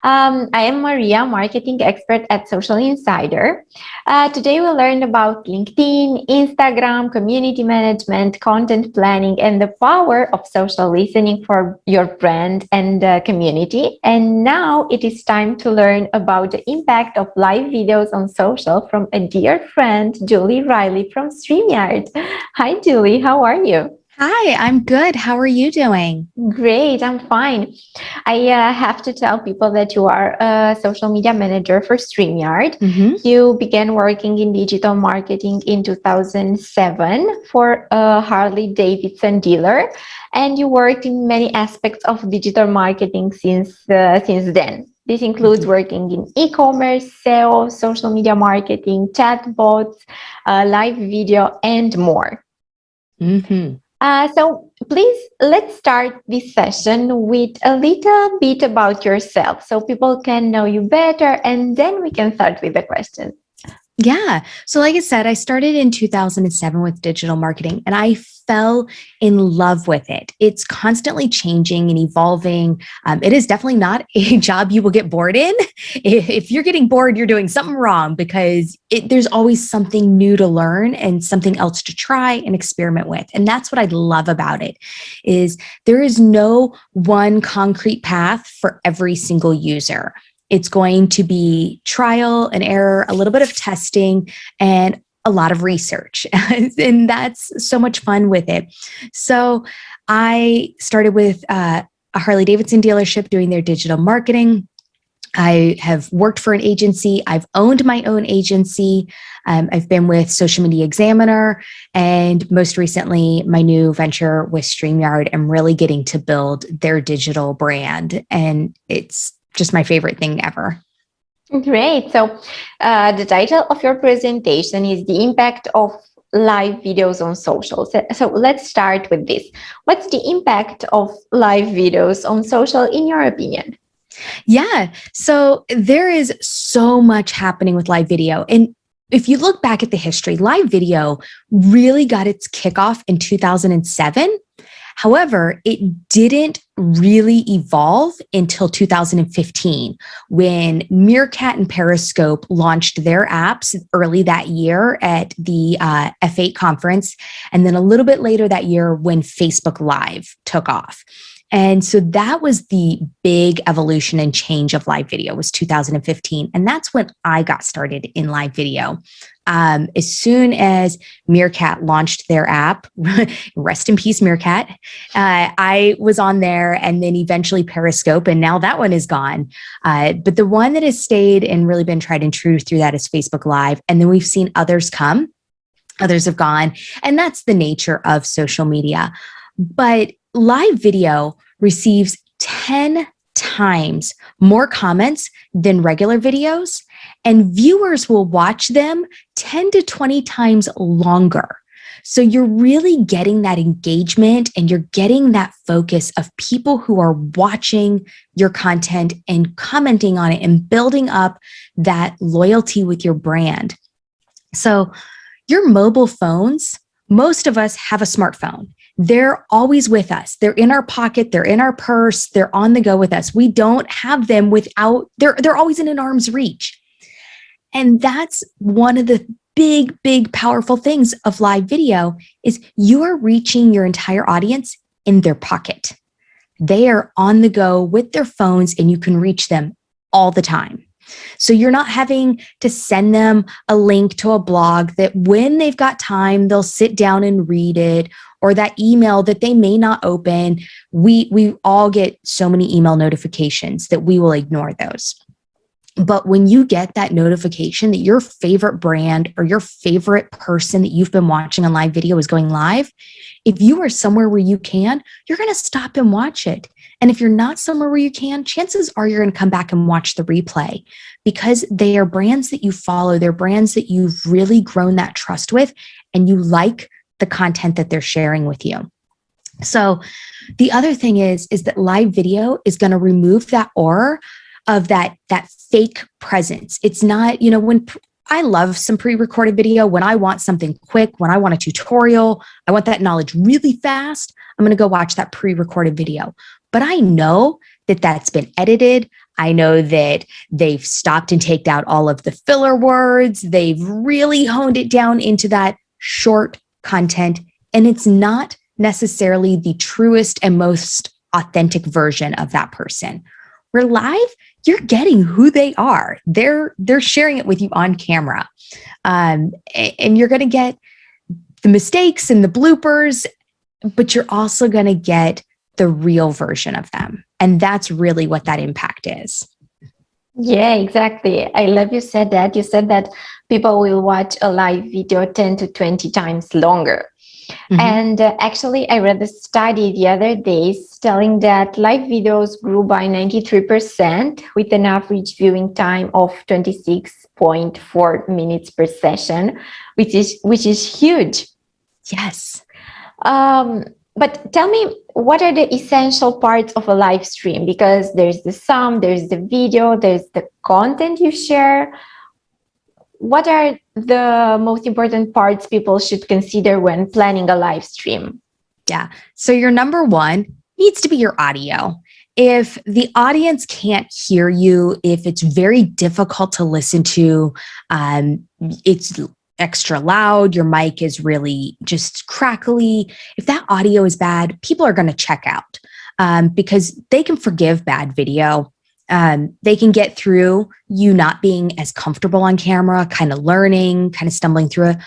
I am Maria, marketing expert at Social Insider. Today we'll learn about LinkedIn, Instagram, community management, content planning, and the power of social listening for your brand and community. And now it is time to learn about the impact of live videos on social from a dear friend, Julie Riley from StreamYard. Hi, Julie. How are you? Hi, I'm good. How are you doing? Great, I'm fine. I have to tell people that you are a social media manager for StreamYard. hmm You began working in digital marketing in 2007 for a Harley Davidson dealer, and you worked in many aspects of digital marketing since then. This includes hmm working in e-commerce, sales, social media marketing, chatbots, live video, and more. hmm So please let's start this session with a little bit about yourself so people can know you better and then we can start with the questions. Yeah. So, like I said, I started in 2007 with digital marketing and I fell in love with it. It's constantly changing and evolving. It is definitely not a job you will get bored in. If you're getting bored, you're doing something wrong because there's always something new to learn and something else to try and experiment with. And that's what I love about it is there is no one concrete path for every single user. It's going to be trial and error, a little bit of testing, and a lot of research. And that's so much fun with it. So I started with a Harley Davidson dealership doing their digital marketing. I have worked for an agency. I've owned my own agency. I've been with Social Media Examiner, and most recently, my new venture with StreamYard. I'm really getting to build their digital brand, and it's just my favorite thing ever. Great. So the title of your presentation is the impact of live videos on social. So let's start with this. What's the impact of live videos on social in your opinion? Yeah. So there is so much happening with live video. And if you look back at the history, live video really got its kickoff in 2007. However, it didn't really evolve until 2015 when Meerkat and Periscope launched their apps early that year at the F8 conference. And then a little bit later that year when Facebook Live took off. And so that was the big evolution and change of live video was 2015. And that's when I got started in live video. As soon as Meerkat launched their app, rest in peace, Meerkat, I was on there and then eventually Periscope, and now that one is gone. But the one that has stayed and really been tried and true through that is Facebook Live. And then we've seen others come, others have gone, and that's the nature of social media. But live video receives 10 times more comments than regular videos, and viewers will watch them 10 to 20 times longer. So you're really getting that engagement and you're getting that focus of people who are watching your content and commenting on it and building up that loyalty with your brand. So your mobile phones, most of us have a smartphone. They're always with us. They're in our pocket, they're in our purse, they're on the go with us. We don't have them without, they're always in an arm's reach. And that's one of the big, powerful things of live video is you are reaching your entire audience in their pocket. They are on the go with their phones and you can reach them all the time. So you're not having to send them a link to a blog that when they've got time, they'll sit down and read it, or that email that they may not open. We all get so many email notifications that we will ignore those. But when you get that notification that your favorite brand or your favorite person that you've been watching on live video is going live, if you are somewhere where you can, you're going to stop and watch it. And if you're not somewhere where you can, chances are you're going to come back and watch the replay because they are brands that you follow. They're brands that you've really grown that trust with and you like the content that they're sharing with you. So the other thing is that live video is going to remove that aura of that fake presence. It's not, when I love some pre-recorded video, when I want something quick, when I want a tutorial, I want that knowledge really fast, I'm going to go watch that pre-recorded video. But I know that that's been edited. I know that they've stopped and taked out all of the filler words. They've really honed it down into that short content. And it's not necessarily the truest and most authentic version of that person. Where live, you're getting who they are. They're sharing it with you on camera. And you're going to get the mistakes and the bloopers, but you're also going to get the real version of them. And that's really what that impact is. Yeah, exactly. I love you said that. You said that people will watch a live video 10 to 20 times longer. Mm-hmm. And actually, I read a study the other day telling that live videos grew by 93% with an average viewing time of 26.4 minutes per session, which is huge. Yes. But tell me, what are the essential parts of a live stream? Because there's the sound, there's the video, there's the content you share. What are the most important parts people should consider when planning a live stream? Yeah. So your number one needs to be your audio. If the audience can't hear you, if it's very difficult to listen to, it's extra loud, your mic is really just crackly. If that audio is bad, people are going to check out because they can forgive bad video. They can get through you not being as comfortable on camera, kind of learning, kind of stumbling through it.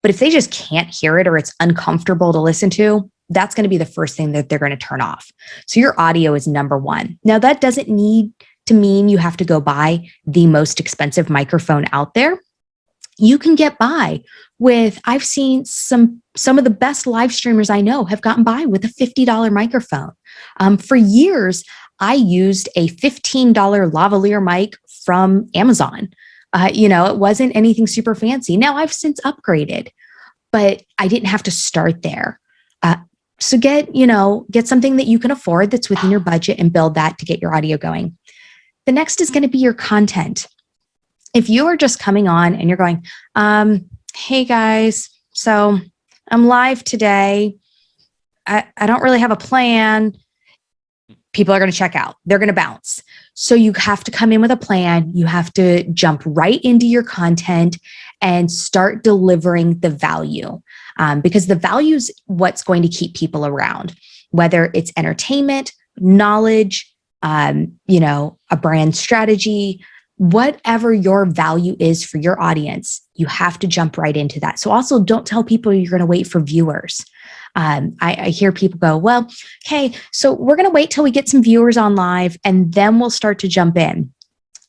But if they just can't hear it or it's uncomfortable to listen to, that's going to be the first thing that they're going to turn off. So your audio is number one. Now, that doesn't need to mean you have to go buy the most expensive microphone out there. You can get by with, I've seen some of the best live streamers I know have gotten by with a $50 microphone. For years, I used a $15 lavalier mic from Amazon. It wasn't anything super fancy. Now I've since upgraded, but I didn't have to start there. So get something that you can afford that's within your budget and build that to get your audio going. The next is going to be your content. If you are just coming on and you're going, hey guys, so I'm live today. I don't really have a plan. People are going to check out. They're going to bounce. So you have to come in with a plan. You have to jump right into your content and start delivering the value because the value is what's going to keep people around, whether it's entertainment, knowledge, a brand strategy, whatever your value is for your audience, you have to jump right into that. So also don't tell people you're going to wait for viewers. I hear people go, well, okay, so we're going to wait till we get some viewers on live and then we'll start to jump in.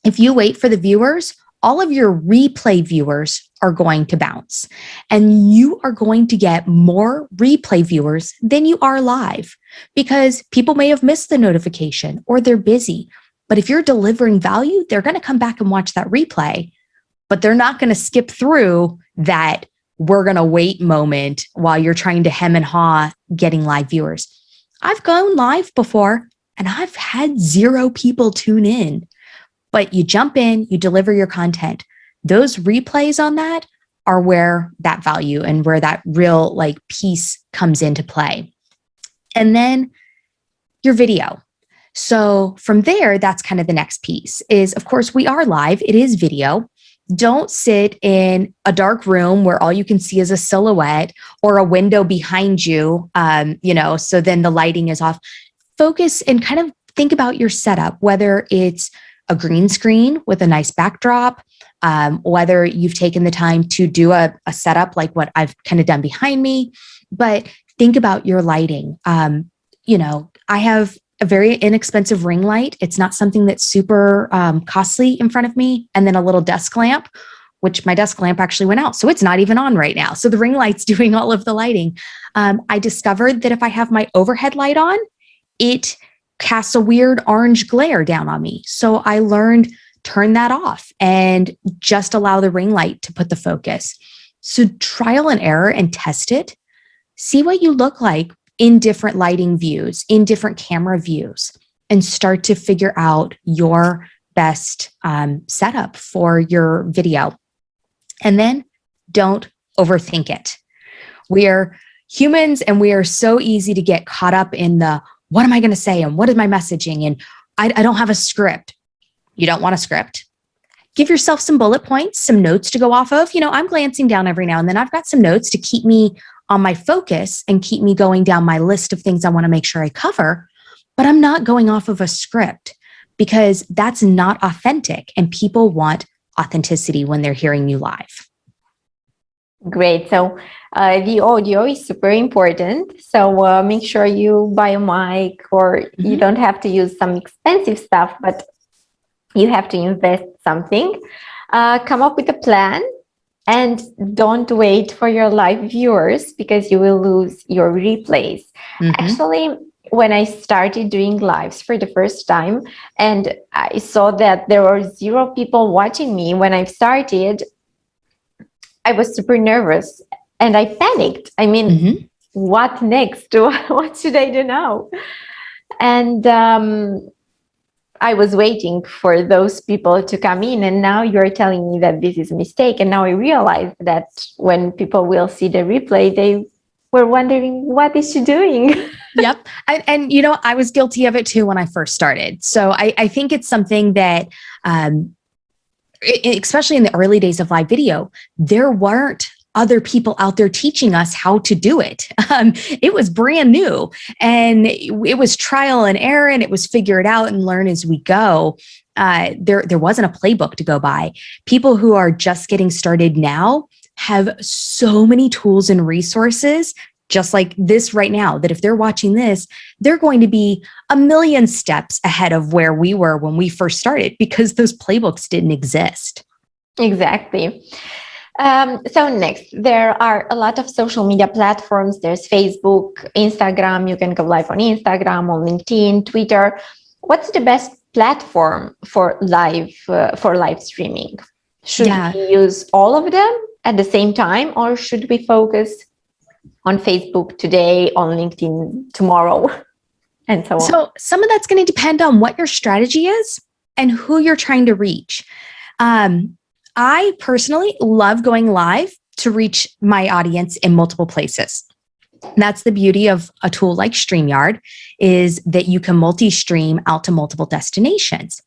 If you wait for the viewers, all of your replay viewers are going to bounce and you are going to get more replay viewers than you are live because people may have missed the notification or they're busy. But if you're delivering value, they're going to come back and watch that replay, but they're not going to skip through that we're going to wait moment while you're trying to hem and haw getting live viewers. I've gone live before and I've had 0 people tune in, but you jump in, you deliver your content. Those replays on that are where that value and where that real piece comes into play. And then your video. So from there, that's kind of the next piece is, of course, we are live. It is video. Don't sit in a dark room where all you can see is a silhouette or a window behind you, so then the lighting is off. Focus and kind of think about your setup, whether it's a green screen with a nice backdrop, whether you've taken the time to do a setup like what I've kind of done behind me, but think about your lighting. I have a very inexpensive ring light. It's not something that's super costly in front of me. And then a little desk lamp, which my desk lamp actually went out. So it's not even on right now. So the ring light's doing all of the lighting. I discovered that if I have my overhead light on, it casts a weird orange glare down on me. So I learned, turn that off and just allow the ring light to put the focus. So trial and error and test it. See what you look like in different lighting views, in different camera views, and start to figure out your best setup for your video. And then don't overthink it. We are humans and we are so easy to get caught up in the, what am I going to say? And what is my messaging? And I don't have a script. You don't want a script. Give yourself some bullet points, some notes to go off of. I'm glancing down every now and then. I've got some notes to keep me on my focus and keep me going down my list of things I want to make sure I cover, but I'm not going off of a script because that's not authentic, and people want authenticity when they're hearing you live. Great. So the audio is super important. So make sure you buy a mic, or you don't have to use some expensive stuff, but you have to invest something. Come up with a plan, and don't wait for your live viewers because you will lose your replays. Actually, when I started doing lives for the first time and I saw that there were 0 people watching me when I started, I was super nervous and I panicked. I mean, what next? What should I do now? And I was waiting for those people to come in, and now you're telling me that this is a mistake. And now I realize that when people will see the replay, they were wondering, what is she doing? Yep. And I was guilty of it too when I first started. So I think it's something that, especially in the early days of live video, there weren't other people out there teaching us how to do it. It was brand new, and it was trial and error, and it was figure it out and learn as we go. There wasn't a playbook to go by. People who are just getting started now have so many tools and resources, just like this right now, that if they're watching this, they're going to be a million steps ahead of where we were when we first started, because those playbooks didn't exist. Exactly. So next, there are a lot of social media platforms. There's Facebook, Instagram. You can go live on Instagram, on LinkedIn, Twitter. What's the best platform for live streaming? Should we use all of them at the same time, or should we focus on Facebook today, on LinkedIn tomorrow, and so on? So some of that's going to depend on what your strategy is and who you're trying to reach. I personally love going live to reach my audience in multiple places. That's the beauty of a tool like StreamYard, is that you can multi-stream out to multiple destinations.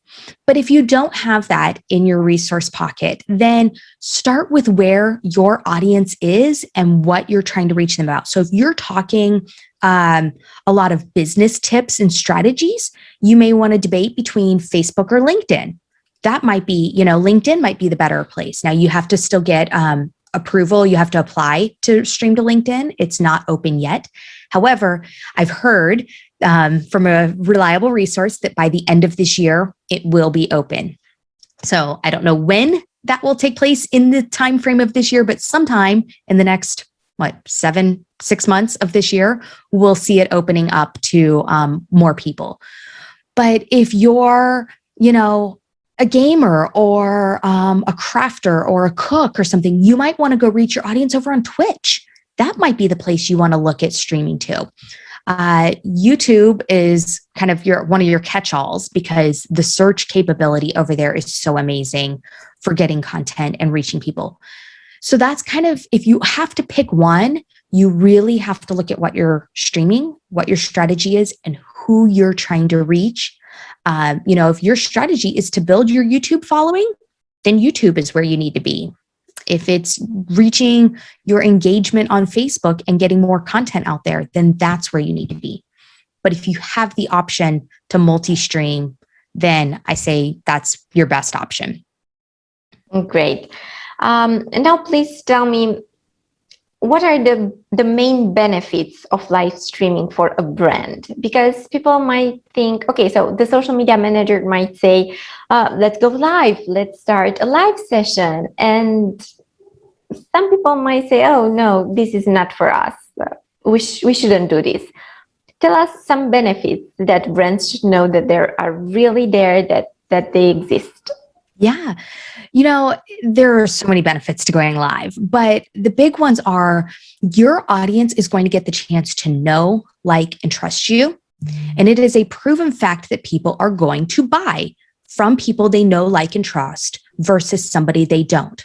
But if you don't have that in your resource pocket, then start with where your audience is and what you're trying to reach them about. So if you're talking a lot of business tips and strategies, you may want to debate between Facebook or LinkedIn. That might be, LinkedIn might be the better place. Now you have to still get approval. You have to apply to stream to LinkedIn. It's not open yet. However, I've heard from a reliable resource that by the end of this year, it will be open. So I don't know when that will take place in the time frame of this year, but sometime in the next 6 months of this year, we'll see it opening up to more people. But if you're, a gamer or a crafter or a cook or something, you might want to go reach your audience over on Twitch. That might be the place you want to look at streaming to. YouTube is kind of one of your catch-alls, because the search capability over there is so amazing for getting content and reaching people. So that's kind of, if you have to pick one, you really have to look at what you're streaming, what your strategy is, and who you're trying to reach. If your strategy is to build your YouTube following, then YouTube is where you need to be. If it's reaching your engagement on Facebook and getting more content out there, then that's where you need to be. But if you have the option to multi-stream, then I say that's your best option. Great. And now please tell me, what are the main benefits of live streaming for a brand? Because people might think, okay, so the social media manager might say, let's go live, let's start a live session. And some people might say, oh, no, this is not for us. We shouldn't do this. Tell us some benefits that brands should know that there are really there, that they exist. Yeah. There are so many benefits to going live, but the big ones are your audience is going to get the chance to know, like, and trust you. And it is a proven fact that people are going to buy from people they know, like, and trust versus somebody they don't.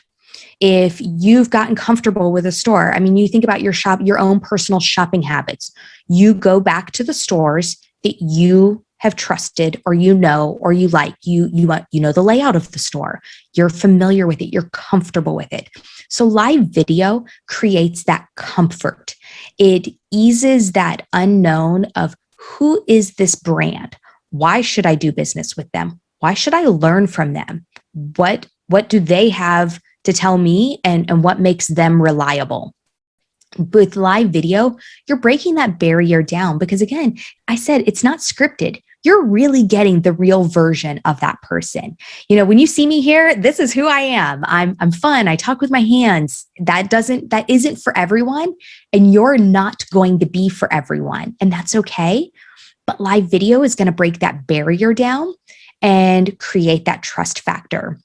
If you've gotten comfortable with a store, you think about your own personal shopping habits. You go back to the stores that you have trusted, or or you like, you know the layout of the store, you're familiar with it, you're comfortable with it. So live video creates that comfort. It eases that unknown of who is this brand? Why should I do business with them? Why should I learn from them? What do they have to tell me, and what makes them reliable? With live video, you're breaking that barrier down because, again, I said it's not scripted. You're really getting the real version of that person. You know, when you see me here, this is who I am. I'm fun. I talk with my hands. That isn't for everyone, and you're not going to be for everyone, and that's okay. But live video is going to break that barrier down and create that trust factor.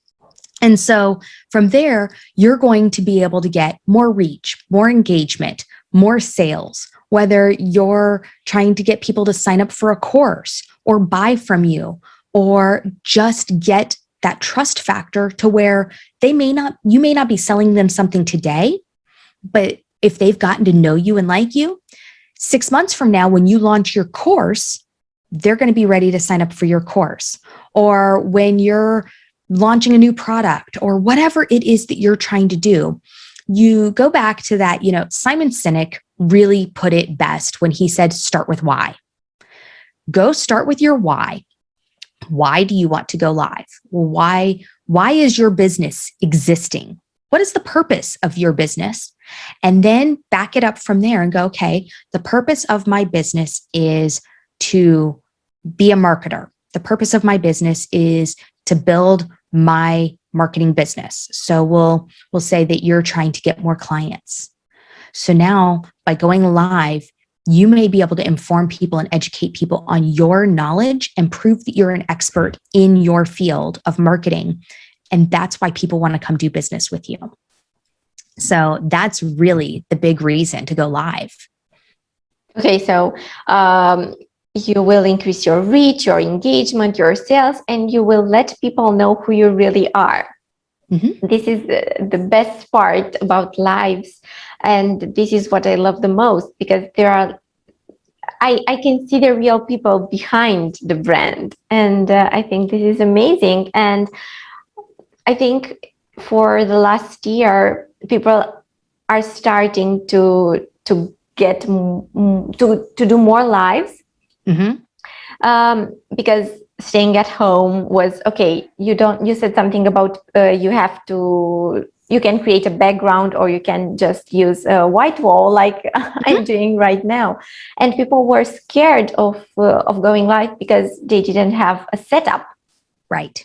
And so from there, you're going to be able to get more reach, more engagement, more sales, whether you're trying to get people to sign up for a course or buy from you, or just get that trust factor to where you may not be selling them something today, but if they've gotten to know you and like you, 6 months from now, when you launch your course, they're going to be ready to sign up for your course. Or when you're launching a new product or whatever it is that you're trying to do, you go back to that. Simon Sinek really put it best when he said, start with why. Go start with your why. Why do you want to go live? Why is your business existing? What is the purpose of your business? And then back it up from there and go, okay, the purpose of my business is to be a marketer. The purpose of my business is to build my marketing business. So we'll say that you're trying to get more clients. So now by going live, you may be able to inform people and educate people on your knowledge and prove that you're an expert in your field of marketing. And that's why people want to come do business with you. So that's really the big reason to go live. Okay, so you will increase your reach, your engagement, your sales, and you will let people know who you really are. Mm-hmm. This is the best part about lives. And this is what I love the most, because I can see the real people behind the brand. And I think this is amazing. And I think for the last year, people are starting to get to do more lives. Mm-hmm. Because staying at home was okay. You said something about you can create a background, or you can just use a white wall like mm-hmm. I'm doing right now. And people were scared of going live because they didn't have a setup. Right.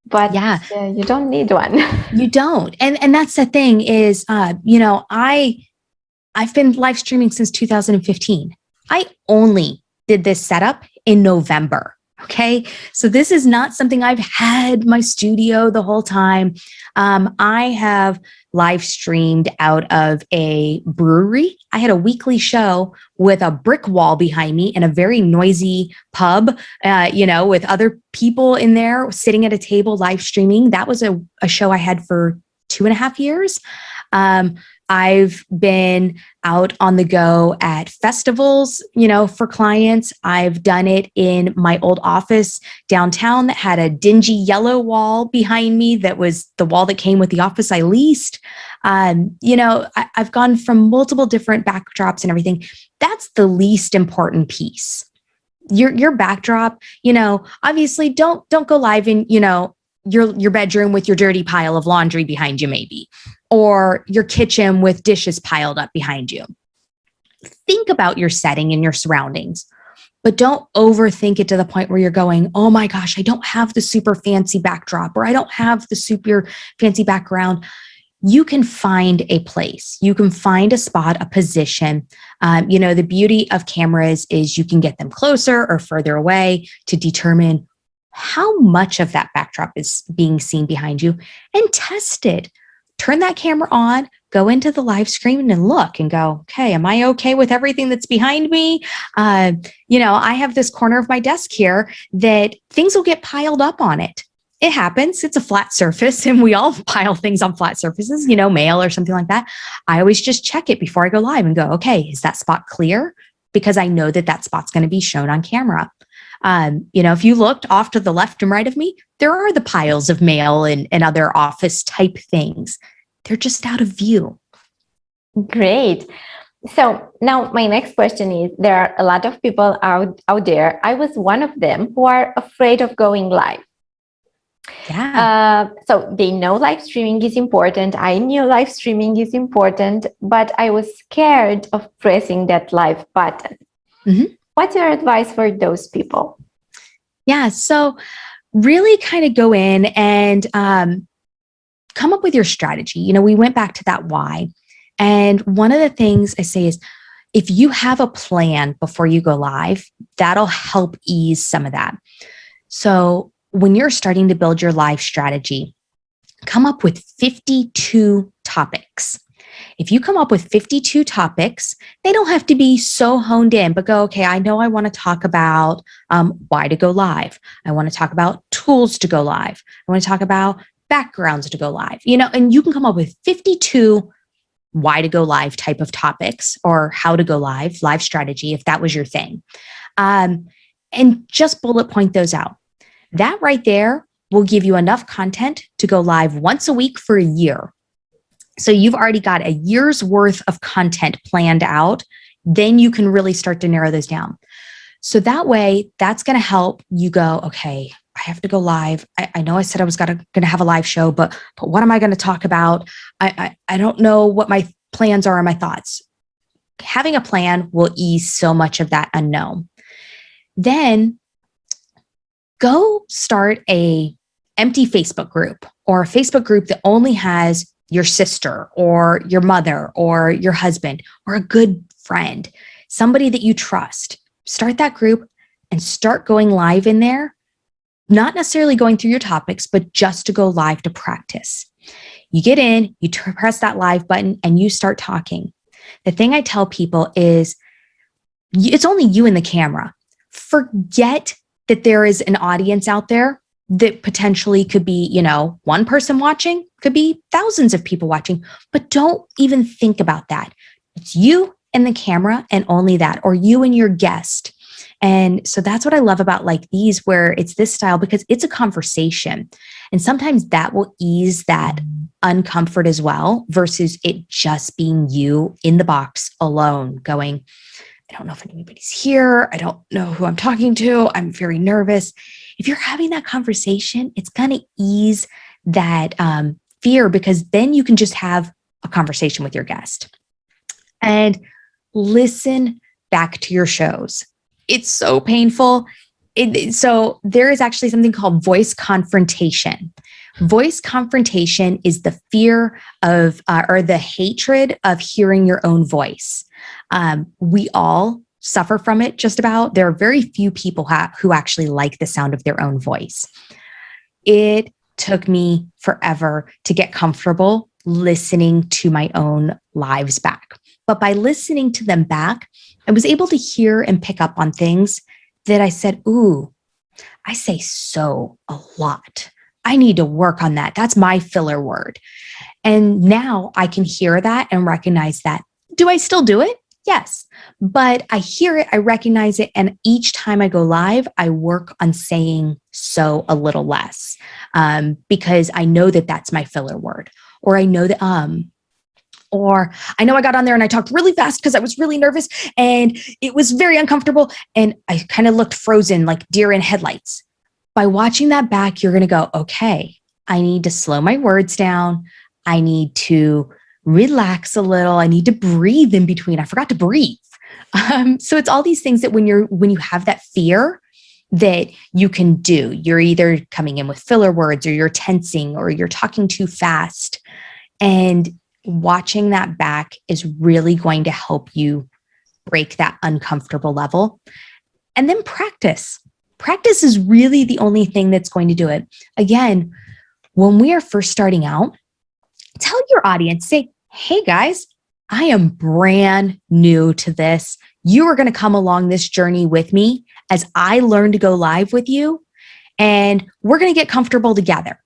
But yeah, you don't need one. You don't. And that's the thing is, I've been live streaming since 2015. I only did this setup in November. Okay. So this is not something I've had my studio the whole time. I have live streamed out of a brewery. I had a weekly show with a brick wall behind me in a very noisy pub, with other people in there sitting at a table live streaming. That was a show I had for 2.5 years. I've been out on the go at festivals, for clients. I've done it in my old office downtown that had a dingy yellow wall behind me. That was the wall that came with the office I leased. I've gone from multiple different backdrops and everything. That's the least important piece. Your backdrop, obviously don't go live in, your bedroom with your dirty pile of laundry behind you, maybe, or your kitchen with dishes piled up behind you. Think about your setting and your surroundings, but don't overthink it to the point where you're going, oh my gosh, I don't have the super fancy backdrop, or I don't have the super fancy background. You can find a place, you can find a spot, a position. The beauty of cameras is you can get them closer or further away to determine how much of that backdrop is being seen behind you, and test it. Turn that camera on, go into the live screen and look and go, okay, am I okay with everything that's behind me? I have this corner of my desk here that things will get piled up on it. It happens. It's a flat surface, and we all pile things on flat surfaces, mail or something like that. I always just check it before I go live and go, okay, is that spot clear? Because I know that spot's going to be shown on camera. If you looked off to the left and right of me, there are the piles of mail and other office type things. They're just out of view. Great. So now my next question is, there are a lot of people out there. I was one of them who are afraid of going live. Yeah. So they know live streaming is important. I knew live streaming is important, but I was scared of pressing that live button. Mm-hmm. What's your advice for those people? Yeah. So really kind of go in and come up with your strategy. We went back to that why. And one of the things I say is, if you have a plan before you go live, that'll help ease some of that. So when you're starting to build your live strategy, come up with 52 topics. If you come up with 52 topics, they don't have to be so honed in, but go, okay, I know I want to talk about why to go live. I want to talk about tools to go live. I want to talk about backgrounds to go live, and you can come up with 52 why to go live type of topics, or how to go live strategy, if that was your thing. And just bullet point those out. That right there will give you enough content to go live once a week for a year. So you've already got a year's worth of content planned out. Then you can really start to narrow those down. So that way, that's going to help you go, okay, I have to go live. I know I said I was going to have a live show, but what am I going to talk about? I don't know what my plans are or my thoughts. Having a plan will ease so much of that unknown. Then go start a empty Facebook group, or a Facebook group that only has your sister or your mother or your husband or a good friend, somebody that you trust. Start that group and start going live in there. Not necessarily going through your topics, but just to go live to practice. You get in, you press that live button, and you start talking. The thing I tell people is, it's only you and the camera. Forget that there is an audience out there that potentially could be, one person watching, could be thousands of people watching, but don't even think about that. It's you and the camera, and only that, or you and your guest. And so that's what I love about like these, where it's this style, because it's a conversation. And sometimes that will ease that uncomfort as well, versus it just being you in the box alone going, I don't know if anybody's here. I don't know who I'm talking to. I'm very nervous. If you're having that conversation, it's going to ease that fear, because then you can just have a conversation with your guest. And listen back to your shows. It's so painful. So there is actually something called voice confrontation. Voice confrontation is the fear of, or the hatred of hearing your own voice. We all suffer from it, just about. There are very few people who actually like the sound of their own voice. It took me forever to get comfortable listening to my own lives back. But by listening to them back, I was able to hear and pick up on things that I said, ooh, I say so a lot. I need to work on that. That's my filler word. And now I can hear that and recognize that. Do I still do it? Yes. But I hear it, I recognize it. And each time I go live, I work on saying so a little less, because I know that that's my filler word. Or I know that, or I know I got on there and I talked really fast because I was really nervous and it was very uncomfortable. And I kind of looked frozen, like deer in headlights. By watching that back, you're going to go, okay, I need to slow my words down. I need to relax a little. I need to breathe in between. I forgot to breathe. So it's all these things that when you have that fear that you can do, you're either coming in with filler words, or you're tensing, or you're talking too fast. And watching that back is really going to help you break that uncomfortable level. And then practice. Practice is really the only thing that's going to do it. Again, when we are first starting out, tell your audience, say, hey guys, I am brand new to this. You are going to come along this journey with me as I learn to go live with you, and we're going to get comfortable together.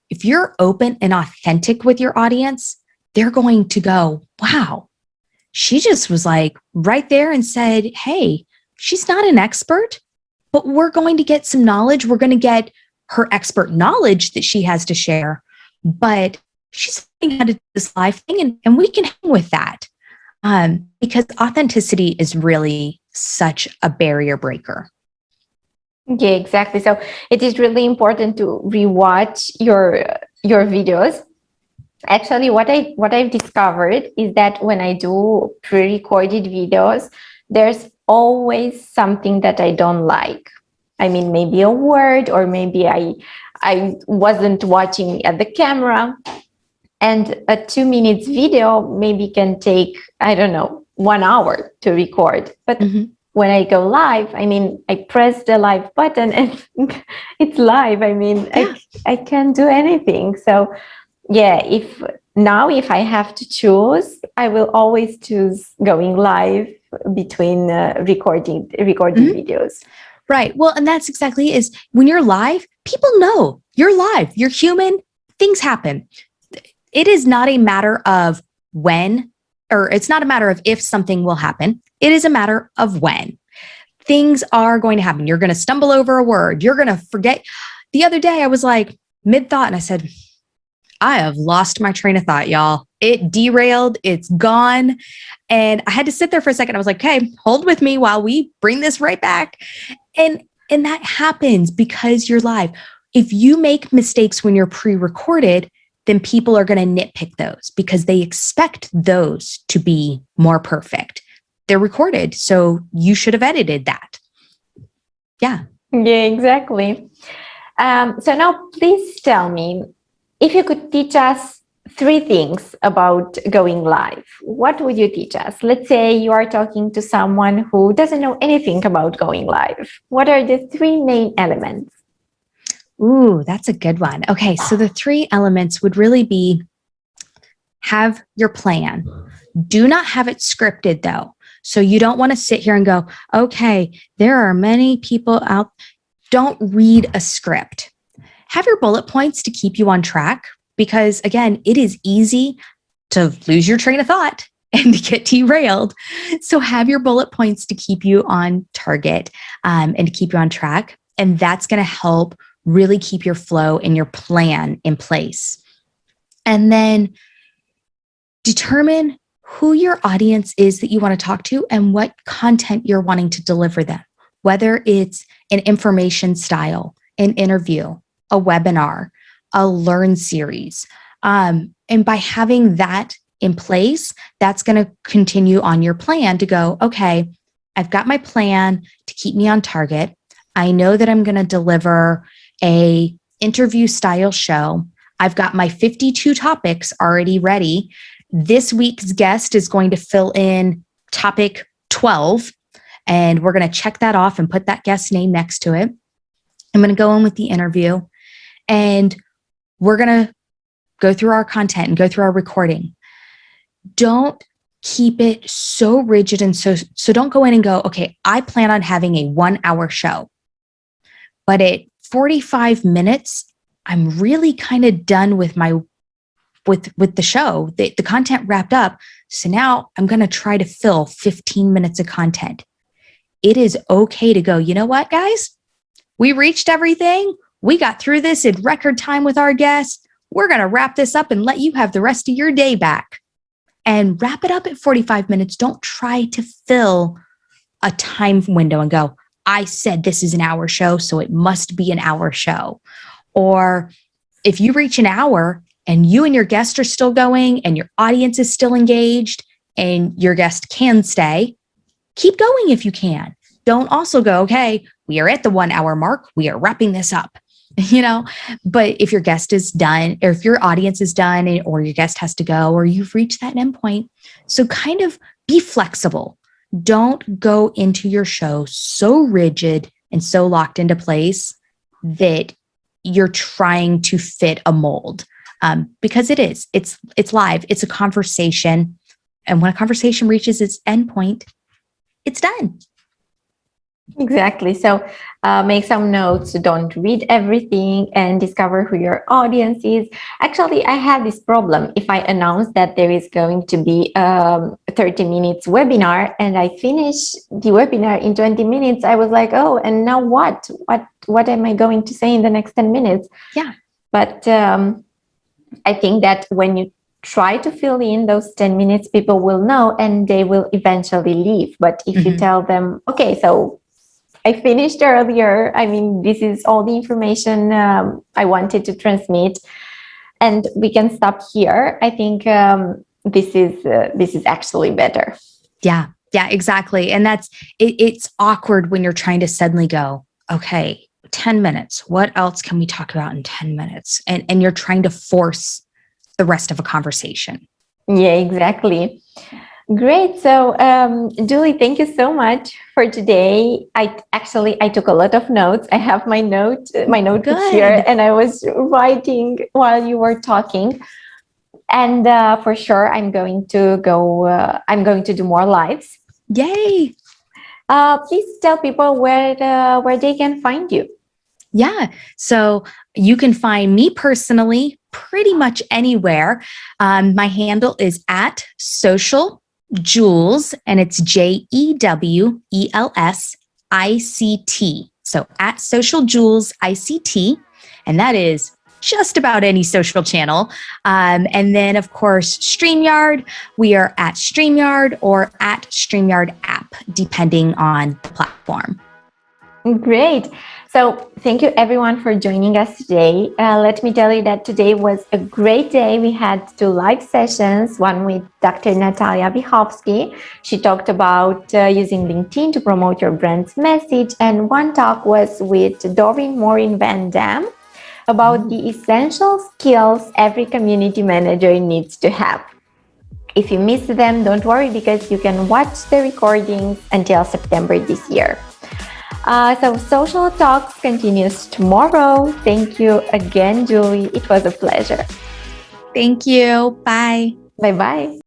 If you're open and authentic with your audience, they're going to go, wow, she just was like right there and said, hey, she's not an expert, but we're going to get some knowledge. We're going to get her expert knowledge that she has to share, but she's learning how to do this live thing, and we can hang with that. Because authenticity is really such a barrier breaker. Yeah, exactly. So it is really important to rewatch your videos. Actually, what I've discovered is that when I do pre-recorded videos, there's always something that I don't like. I mean, maybe a word, or maybe I wasn't watching at the camera. And a 2 minutes video maybe can take, I don't know, 1 hour to record. But when I go live, I mean, I press the live button and it's live. I mean, I can't do anything. So yeah, if I have to choose, I will always choose going live between recording videos. Right. Well, and that's exactly is when you're live, people know you're live, you're human, things happen. It is not a matter of when, or it's not a matter of if something will happen. It is a matter of when. Things are going to happen. You're going to stumble over a word. You're going to forget. The other day, I was like mid-thought and I said, I have lost my train of thought, y'all. It derailed. It's gone. And I had to sit there for a second. I was like, okay, hold with me while we bring this right back. And that happens because you're live. If you make mistakes when you're pre-recorded, then people are going to nitpick those because they expect those to be more perfect. They're recorded, so you should have edited that. Yeah. Yeah, exactly. So now please tell me, if you could teach us 3 things about going live, what would you teach us? Let's say you are talking to someone who doesn't know anything about going live. What are the 3 main elements? Ooh, that's a good one. Okay, so the 3 elements would really be have your plan. Do not have it scripted though. So you don't want to sit here and go, okay, there are many people out. Don't read a script. Have your bullet points to keep you on track because again, it is easy to lose your train of thought and to get derailed. So have your bullet points to keep you on target and to keep you on track. And that's going to help really keep your flow and your plan in place. And then determine who your audience is that you want to talk to and what content you're wanting to deliver them, whether it's an information style, an interview, a webinar, a learn series. And by having that in place, that's going to continue on your plan to go, okay, I've got my plan to keep me on target. I know that I'm going to deliver a interview style show. I've got my 52 topics already ready. This week's guest is going to fill in topic 12, and we're going to check that off and put that guest name next to it. I'm going to go in with the interview, and we're going to go through our content and go through our recording. Don't keep it so rigid and so don't go in and go, okay, I plan on having a 1-hour show, but at 45 minutes, I'm really kind of done with my with the show. The content wrapped up. So now I'm going to try to fill 15 minutes of content. It is okay to go, you know what, guys? We reached everything. We got through this in record time with our guests. We're going to wrap this up and let you have the rest of your day back. And wrap it up at 45 minutes. Don't try to fill a time window and go, I said this is an hour show, so it must be an hour show. Or if you reach an hour and you and your guest are still going and your audience is still engaged and your guest can stay, keep going if you can. Don't also go, okay, we are at the 1-hour mark. We are wrapping this up, but if your guest is done, or if your audience is done, or your guest has to go, or you've reached that endpoint. So kind of be flexible. Don't go into your show so rigid and so locked into place that you're trying to fit a mold. Because it's live, it's a conversation. And when a conversation reaches its endpoint, it's done. Exactly. So make some notes. Don't read everything and discover who your audience is. Actually, I had this problem. If I announce that there is going to be a 30 minutes webinar and I finish the webinar in 20 minutes, I was like, oh, and now what? What am I going to say in the next 10 minutes? Yeah. But I think that when you try to fill in those 10 minutes, people will know and they will eventually leave. But if you tell them, okay, so I finished earlier. I mean, this is all the information I wanted to transmit, and we can stop here. I think this is actually better. Yeah. Yeah, exactly. And it's awkward when you're trying to suddenly go, okay, 10 minutes. What else can we talk about in 10 minutes? And you're trying to force the rest of a conversation. Yeah, exactly. Great. So, Julie, thank you so much for today. I took a lot of notes. I have my notebook here, and I was writing while you were talking. And for sure, I'm going to go. I'm going to do more lives. Yay! Please tell people where they can find you. Yeah. So you can find me personally pretty much anywhere. My handle is at Social Jewels, and it's JEWELSICT. So at Social Jewels ICT, and that is just about any social channel. And then, of course, StreamYard. We are at StreamYard or at StreamYard app, depending on the platform. Great. So thank you everyone for joining us today. Let me tell you that today was a great day. We had 2 live sessions, one with Dr. Natalia Vichovsky. She talked about using LinkedIn to promote your brand's message. And one talk was with Doreen Maureen Van Dam about the essential skills every community manager needs to have. If you missed them, don't worry, because you can watch the recordings until September this year. So Social Talks continues tomorrow. Thank you again, Julie. It was a pleasure. Thank you. Bye. Bye-bye.